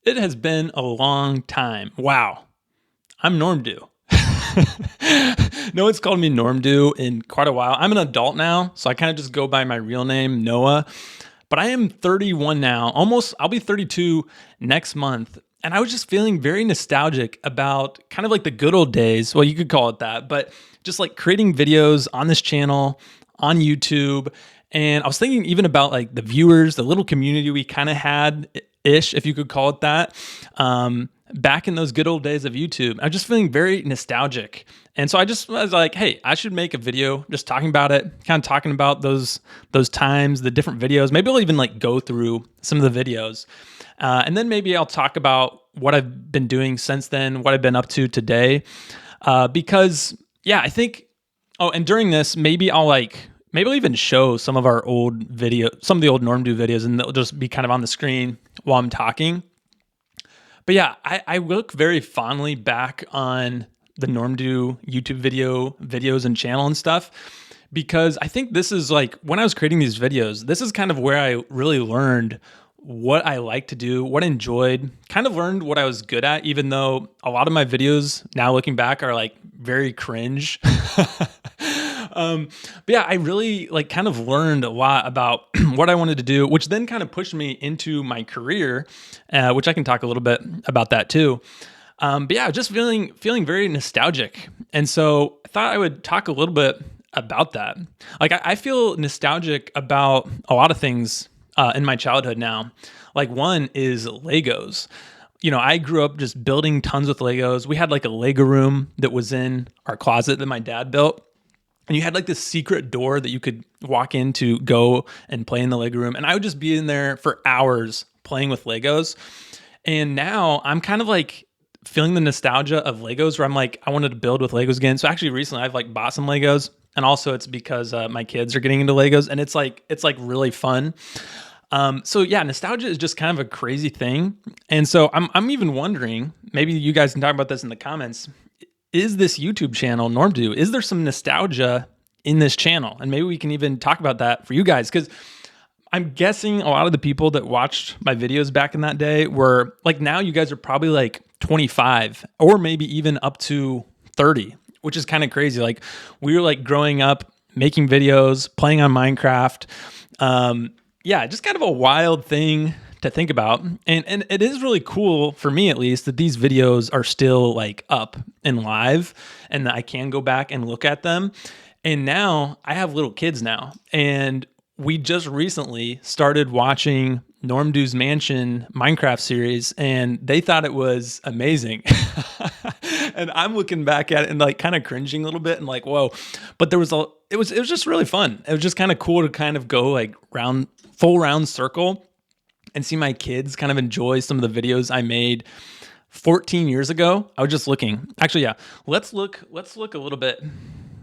It has been a long time. Wow. I'm Norm Doow. No one's called me Norm Doow in quite a while. I'm an adult now, so I kind of just go by my real name, Noah. But I am 31 now. I'll be 32 next month. And I was just feeling very nostalgic about kind of like the good old days. Well, you could call it that, but just like creating videos on this channel, on YouTube. And I was thinking even about like the viewers, the little community we kind of had ish, if you could call it that, back in those good old days of YouTube. I'm just feeling very nostalgic. And so I was like, hey, I should make a video just talking about it, kind of talking about those times, the different videos. Maybe I'll even like go through some of the videos. And then maybe I'll talk about what I've been doing since then, what I've been up to today. Because yeah, I think, and during this, maybe I'll even show some of our old some of the old Norm Doow videos, and they'll just be kind of on the screen while I'm talking. But yeah, I look very fondly back on the Norm Doow YouTube videos and channel and stuff, because I think this is like, when I was creating these videos, this is kind of where I really learned what I like to do, what I enjoyed, kind of learned what I was good at, even though a lot of my videos now looking back are like very cringe. But yeah, I really like kind of learned a lot about what I wanted to do, which then kind of pushed me into my career, which I can talk a little bit about that too. But yeah, just feeling very nostalgic. And so I thought I would talk a little bit about that. Like I feel nostalgic about a lot of things in my childhood now. Like one is Legos. You know, I grew up just building tons with Legos. We had like a Lego room that was in our closet that my dad built. And you had like this secret door that you could walk in to go and play in the Lego room. And I would just be in there for hours playing with Legos. And now I'm kind of like feeling the nostalgia of Legos, where I'm like, I wanted to build with Legos again. So actually recently I've like bought some Legos. And also it's because my kids are getting into Legos, and it's like really fun. So yeah, nostalgia is just kind of a crazy thing. And so I'm even wondering, maybe you guys can talk about this in the comments. Is this YouTube channel, Norm Doow, is there some nostalgia in this channel? And maybe we can even talk about that for you guys, because I'm guessing a lot of the people that watched my videos back in that day were like, now you guys are probably like 25 or maybe even up to 30, which is kind of crazy. Like we were like growing up, making videos, playing on Minecraft. Yeah, just kind of a wild thing to think about. And it is really cool, for me at least, that these videos are still like up and live, and that I can go back and look at them. And now I have little kids now, and we just recently started watching Norm Doow's Mansion Minecraft series, and they thought it was amazing. And I'm looking back at it and like kind of cringing a little bit and like, whoa. But it was just really fun. It was just kind of cool to kind of go like full round circle and see my kids kind of enjoy some of the videos I made 14 years ago. I was just looking. Actually, yeah. Let's look a little bit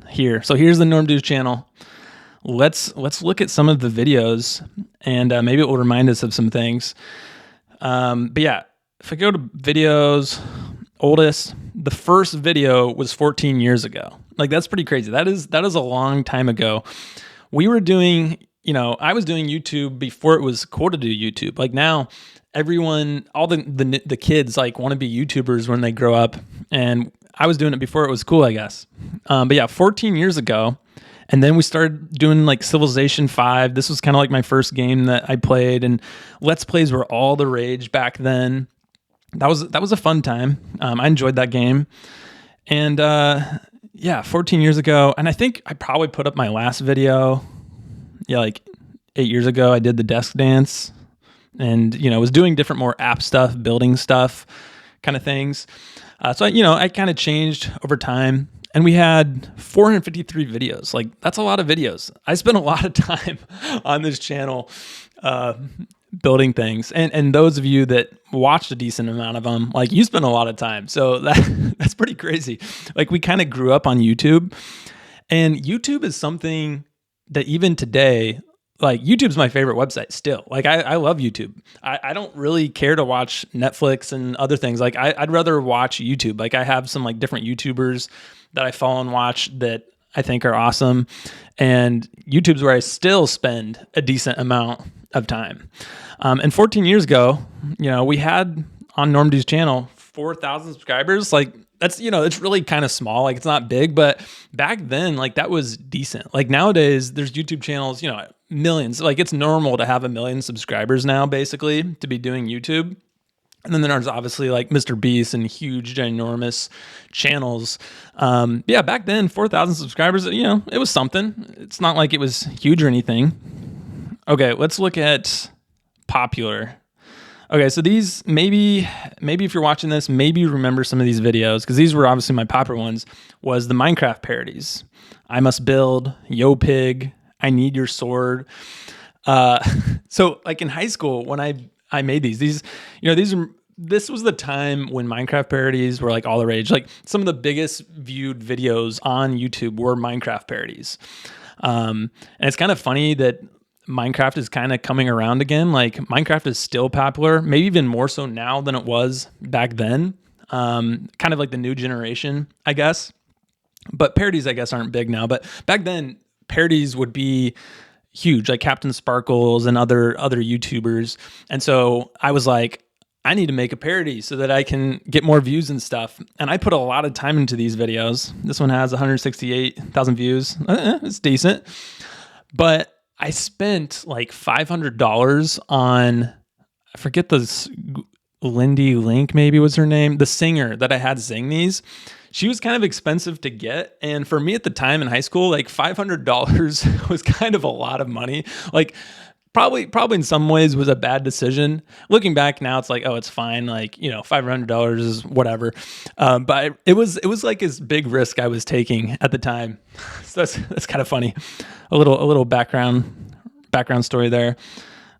here. So here's the Norm Doow channel. Let's look at some of the videos, and maybe it will remind us of some things. But yeah, if I go to videos, oldest, the first video was 14 years ago. Like that's pretty crazy. That is a long time ago. We were doing, I was doing YouTube before it was cool to do YouTube. Like now, everyone, all the kids like want to be YouTubers when they grow up, and I was doing it before it was cool, I guess. But yeah, 14 years ago. And then we started doing like Civilization 5. This was kind of like my first game that I played, and Let's Plays were all the rage back then. That was a fun time. I enjoyed that game. And yeah, 14 years ago. And I think I probably put up my last video, yeah, like 8 years ago. I did the desk dance, and was doing different, more app stuff, building stuff, kind of things. So I kind of changed over time. And we had 453 videos. Like, that's a lot of videos. I spent a lot of time on this channel building things. And those of you that watched a decent amount of them, like, you spent a lot of time. So that's pretty crazy. Like, we kind of grew up on YouTube. And YouTube is something that even today, like, YouTube's my favorite website still. Like, I love YouTube. I don't really care to watch Netflix and other things. Like, I'd rather watch YouTube. Like, I have some, like, different YouTubers that I follow and watch that I think are awesome. And YouTube's where I still spend a decent amount of time. And 14 years ago, we had on Norm Doo's channel, 4,000 subscribers. Like that's, it's really kind of small. Like it's not big, but back then, like that was decent. Like nowadays there's YouTube channels, millions. Like it's normal to have 1 million subscribers now, basically, to be doing YouTube. And then there's obviously like Mr. Beast and huge, ginormous channels. Yeah, back then, 4,000 subscribers, it was something. It's not like it was huge or anything. Okay, let's look at popular. Okay, so these, maybe if you're watching this, maybe you remember some of these videos, because these were obviously my popular ones, was the Minecraft parodies. I Must Build, Yo Pig, I Need Your Sword. So like in high school, when I made these, this was the time when Minecraft parodies were like all the rage. Like some of the biggest viewed videos on YouTube were Minecraft parodies. And it's kind of funny that Minecraft is kind of coming around again. Like Minecraft is still popular, maybe even more so now than it was back then. Kind of like the new generation, I guess. But parodies, I guess, aren't big now. But back then, parodies would be huge, like Captain Sparkles and other YouTubers. And so I was like, I need to make a parody so that I can get more views and stuff. And I put a lot of time into these videos. This one has 168,000 views. It's decent. But I spent like $500 on, I forget this, Lindy Link maybe was her name, the singer that I had sing these. She was kind of expensive to get. And for me at the time in high school, like $500 was kind of a lot of money. Like probably in some ways was a bad decision. Looking back now, it's like, oh, it's fine. Like, $500 is whatever. But it was like this big risk I was taking at the time. So that's kind of funny. A little background story there.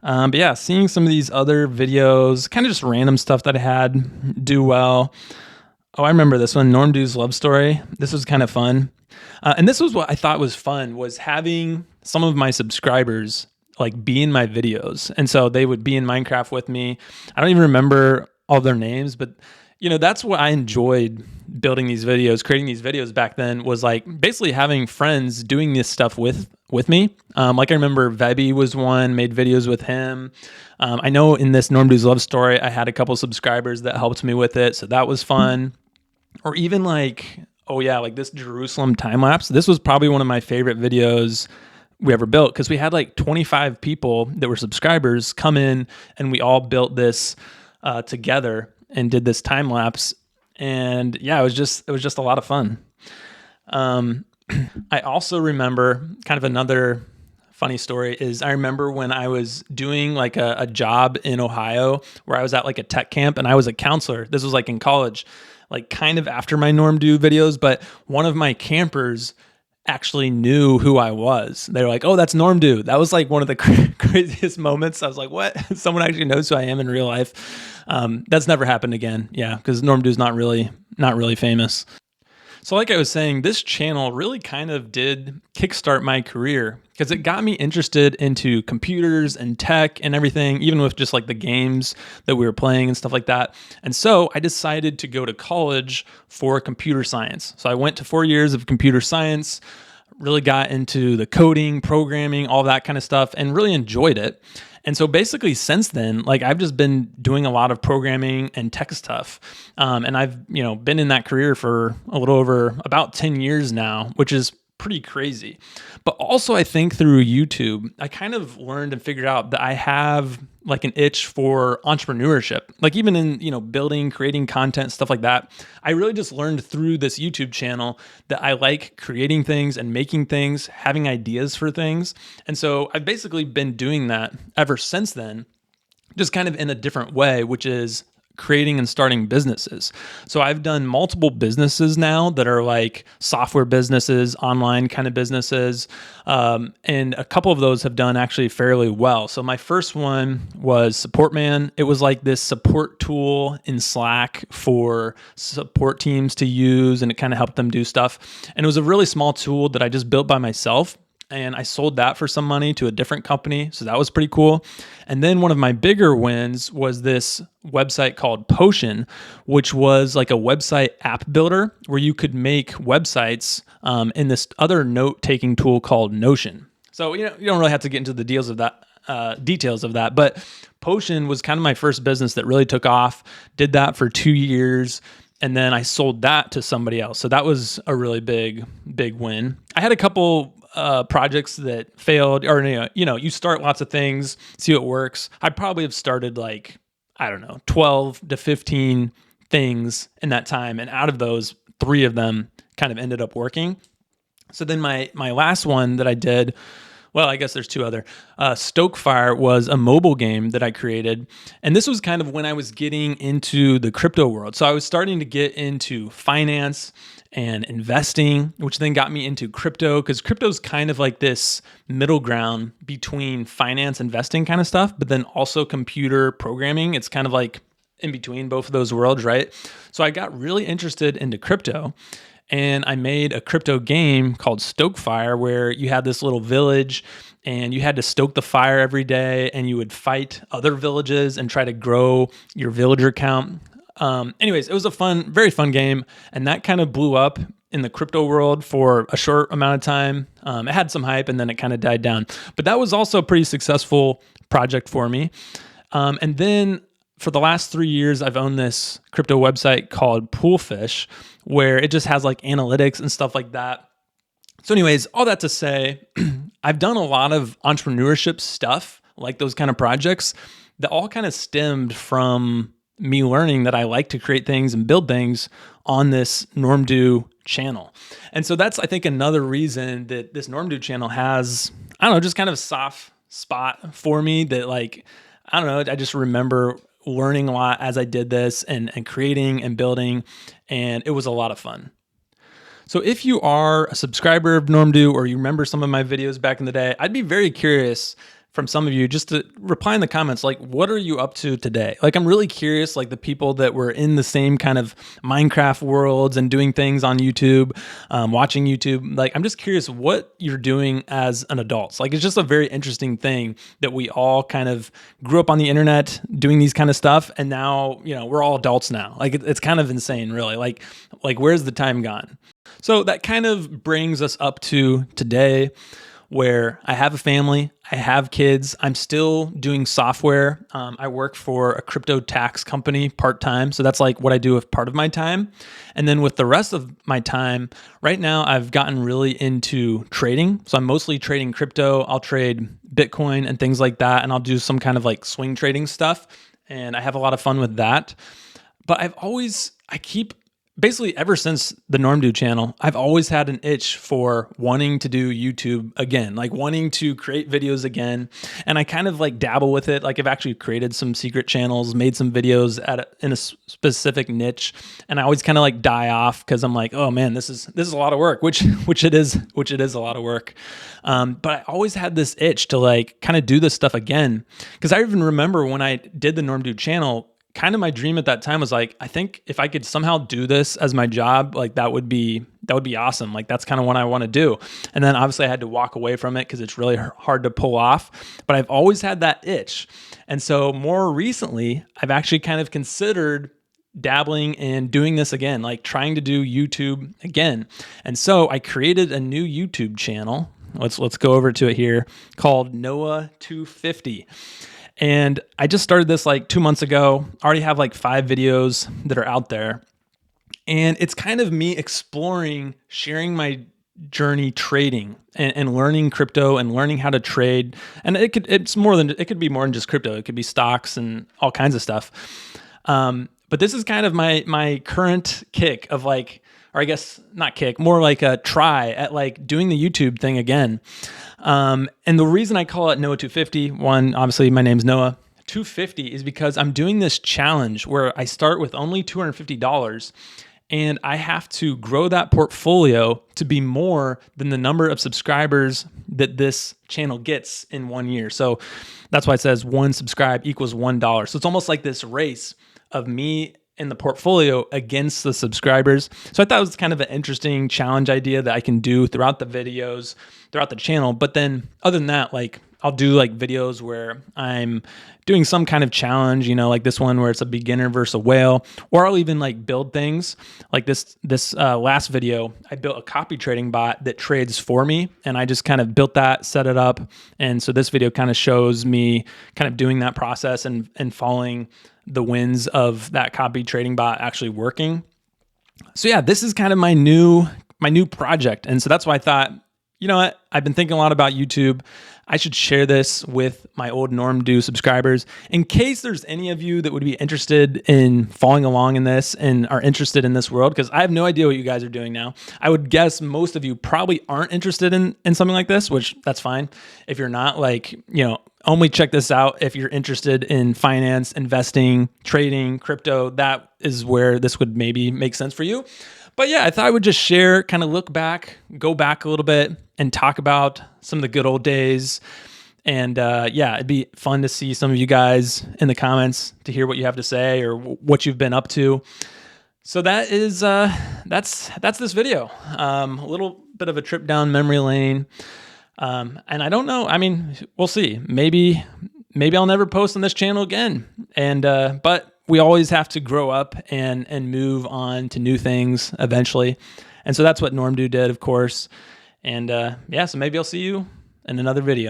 But yeah, seeing some of these other videos, kind of just random stuff that I had do well. Oh, I remember this one, Norm Doow's Love Story. This was kind of fun. And this was what I thought was fun, was having some of my subscribers like be in my videos. And so they would be in Minecraft with me. I don't even remember all their names, but that's what I enjoyed building these videos, creating these videos back then, was like basically having friends doing this stuff with me. Like I remember Vebby was one, made videos with him. I know in this Norm Doow's Love Story, I had a couple subscribers that helped me with it. So that was fun. Or even like, like this Jerusalem time lapse. This was probably one of my favorite videos we ever built, because we had like 25 people that were subscribers come in and we all built this together and did this time lapse. And yeah, it was just a lot of fun. I also remember kind of another funny story is I remember when I was doing like a job in Ohio where I was at like a tech camp and I was a counselor. This was like in college, like kind of after my Norm Doow videos, but one of my campers actually knew who I was. They were like, oh, that's Norm Doow. That was like one of the craziest moments. I was like, what? Someone actually knows who I am in real life. That's never happened again. Yeah, because Norm Doow's not really famous. So like I was saying, this channel really kind of did kickstart my career because it got me interested into computers and tech and everything, even with just like the games that we were playing and stuff like that. And so I decided to go to college for computer science. So I went to 4 years of computer science, really got into the coding, programming, all that kind of stuff, and really enjoyed it. And so basically since then, like I've just been doing a lot of programming and tech stuff. And I've, been in that career for a little over about 10 years now, which is pretty crazy. But also I think through YouTube, I kind of learned and figured out that I have like an itch for entrepreneurship. Like even in, building, creating content, stuff like that. I really just learned through this YouTube channel that I like creating things and making things, having ideas for things. And so I've basically been doing that ever since then, just kind of in a different way, which is creating and starting businesses. So I've done multiple businesses now that are like software businesses, online kind of businesses. And a couple of those have done actually fairly well. So my first one was Support Man. It was like this support tool in Slack for support teams to use, and it kind of helped them do stuff. And it was a really small tool that I just built by myself. And I sold that for some money to a different company. So that was pretty cool. And then one of my bigger wins was this website called Potion, which was like a website app builder where you could make websites in this other note-taking tool called Notion. So you don't really have to get into the deals of that details of that. But Potion was kind of my first business that really took off. Did that for 2 years. And then I sold that to somebody else. So that was a really big win. I had a couple projects that failed, or you start lots of things, see what works. I probably have started 12 to 15 things in that time. And out of those, 3 of them kind of ended up working. So then my last one that I did, well, I guess there's 2 other. Stokefire was a mobile game that I created. And this was kind of when I was getting into the crypto world. So I was starting to get into finance and investing, which then got me into crypto, because crypto is kind of like this middle ground between finance, investing kind of stuff, but then also computer programming. It's kind of like in between both of those worlds, right? So I got really interested into crypto. And I made a crypto game called Stokefire, where you had this little village and you had to stoke the fire every day, and you would fight other villages and try to grow your villager count. Anyways, it was a very fun game. And that kind of blew up in the crypto world for a short amount of time. It had some hype and then it kind of died down. But that was also a pretty successful project for me. And then for the last 3 years, I've owned this crypto website called Poolfish, where it just has like analytics and stuff like that. So anyways, all that to say, I've done a lot of entrepreneurship stuff, like those kind of projects that all kind of stemmed from me learning that I like to create things and build things on this Norm Doow channel. And so that's, I think, another reason that this Norm Doow channel has, just kind of a soft spot for me that I just remember learning a lot as I did this and creating and building, and it was a lot of fun. So if you are a subscriber of Norm Doow, or you remember some of my videos back in the day, I'd be very curious from some of you just to reply in the comments, what are you up to today? I'm really curious, the people that were in the same kind of Minecraft worlds and doing things on YouTube, watching YouTube. I'm just curious what you're doing as an adult. It's just a very interesting thing that we all kind of grew up on the internet doing these kind of stuff. And now, we're all adults now. It's kind of insane, really. Where's the time gone? So that kind of brings us up to today, where I have a family, I have kids, I'm still doing software. I work for a crypto tax company part-time. So that's what I do with part of my time. And then with the rest of my time, right now I've gotten really into trading. So I'm mostly trading crypto. I'll trade Bitcoin and things like that. And I'll do some kind of swing trading stuff. And I have a lot of fun with that. But basically, ever since the Norm Doow channel, I've always had an itch for wanting to do YouTube again, wanting to create videos again. And I kind of dabble with it. I've actually created some secret channels, made some videos in a specific niche. And I always kind of die off because I'm oh man, this is a lot of work, which it is a lot of work. But I always had this itch to kind of do this stuff again. Because I even remember when I did the Norm Doow channel, kind of my dream at that time was I think if I could somehow do this as my job, that would be awesome. That's kind of what I want to do. And then obviously I had to walk away from it because it's really hard to pull off, but I've always had that itch. And so more recently, I've actually kind of considered dabbling and doing this again, trying to do YouTube again. And so I created a new YouTube channel. Let's go over to it here, called Noah 250. And I just started this 2 months ago. I already have 5 videos that are out there. And it's kind of me exploring, sharing my journey trading and learning crypto and learning how to trade. And it could be more than just crypto. It could be stocks and all kinds of stuff. But this is kind of my current kick of or I guess not kick, more a try at doing the YouTube thing again. And the reason I call it Noah 250, one, obviously my name's Noah. 250 is because I'm doing this challenge where I start with only $250 and I have to grow that portfolio to be more than the number of subscribers that this channel gets in 1 year. So that's why it says 1 subscribe equals $1. So it's almost like this race of me in the portfolio against the subscribers. So I thought it was kind of an interesting challenge idea that I can do throughout the videos, throughout the channel. But then other than that, I'll do like videos where I'm doing some kind of challenge, like this one where it's a beginner versus a whale, or I'll even like build things like this last video. I built a copy trading bot that trades for me, and I just kind of built that, set it up. And so this video kind of shows me kind of doing that process and following the wins of that copy trading bot actually working. So yeah, this is kind of my new project. And so that's why I thought, you know what? I've been thinking a lot about YouTube. I should share this with my old Norm Doow subscribers in case there's any of you that would be interested in following along in this and are interested in this world, because I have no idea what you guys are doing now. I would guess most of you probably aren't interested in something like this, which that's fine. If you're not, only check this out if you're interested in finance, investing, trading, crypto. That is where this would maybe make sense for you. But yeah, I thought I would just share, kind of look back, go back a little bit and talk about some of the good old days. And yeah, it'd be fun to see some of you guys in the comments to hear what you have to say or what you've been up to. So that is, that's this video. A little bit of a trip down memory lane. And I don't know, we'll see. Maybe I'll never post on this channel again. And, but we always have to grow up and move on to new things eventually. And so that's what Norm Doow did, of course. And yeah, so maybe I'll see you in another video.